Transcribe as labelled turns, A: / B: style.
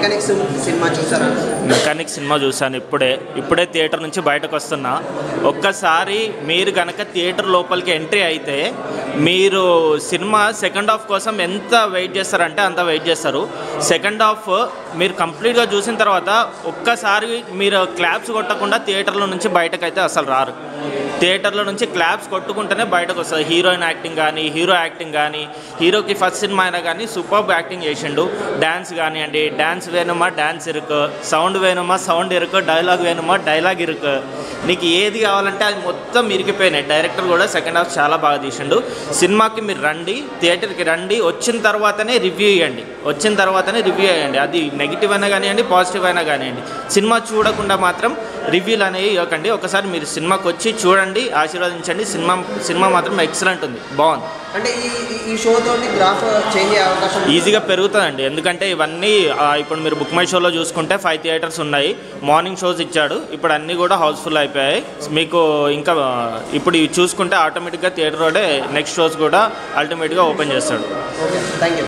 A: Mechanics cinema చూసారా?
B: Mechanic cinema చూసాను ఇప్పుడే థియేటర్ నుంచి బయటకు వస్తున్నా. ఒక్కసారి మీరు కనుక థియేటర్ లోపలికి ఎంట్రీ అయితే మీరు సినిమా సెకండ్ హాఫ్ కోసం ఎంత వెయిట్ చేస్తారంటే అంత వెయిట్ చేస్తారు. సెకండ్ హాఫ్ మీరు కంప్లీట్గా చూసిన తర్వాత ఒక్కసారి మీరు క్లాప్స్ కొట్టకుండా థియేటర్లో నుంచి బయటకైతే అసలు రారు. థియేటర్లో నుంచి క్లాప్స్ కొట్టుకుంటేనే బయటకు వస్తుంది. హీరోయిన్ యాక్టింగ్ కానీ, హీరో యాక్టింగ్ కానీ, హీరోకి ఫస్ట్ సినిమా అయినా కానీ సూపర్బ్ యాక్టింగ్ చేసిండు. డ్యాన్స్ కానివ్వండి, డ్యాన్స్ వేணுమా డ్యాన్స్ ఇరుకు, సౌండ్ వేணுమా సౌండ్ ఇరుకు, డైలాగ్ వేணுమా డైలాగ్ ఇరుకు, నీకు ఏది కావాలంటే అది మొత్తం ఇరికిపోయినాయి. డైరెక్టర్ కూడా సెకండ్ హాఫ్ చాలా బాగా తీసిండు. సినిమాకి మీరు రండి, థియేటర్కి రండి, వచ్చిన తర్వాతనే రివ్యూ ఇవ్వండి. అది నెగిటివ్ అయినా కానివ్వండి, పాజిటివ్ అయినా కానివ్వండి. సినిమా చూడకుండా మాత్రం రివ్యూలు అనేవి ఇవ్వకండి. ఒకసారి మీరు సినిమాకి వచ్చి చూడండి, ఆశీర్వదించండి. సినిమా మాత్రం ఎక్సలెంట్ ఉంది, బాగుంది.
A: అంటే ఈ షోతో గ్రాఫ్ చేంజ్ అయ్యే అవకాశం
B: ఈజీగా పెరుగుతుందండి. ఎందుకంటే ఇవన్నీ ఇప్పుడు మీరు బుక్ మై షోలో చూసుకుంటే 5 థియేటర్స్ ఉన్నాయి. మార్నింగ్ షోస్ ఇచ్చాడు, ఇప్పుడు అన్నీ కూడా హౌస్ఫుల్ అయిపోయాయి. మీకు ఇంకా ఇప్పుడు ఇవి చూసుకుంటే ఆటోమేటిక్గా థియేటర్ నెక్స్ట్ షోస్ కూడా అల్టిమేట్గా ఓపెన్ చేస్తాడు.
A: Okay, thank you.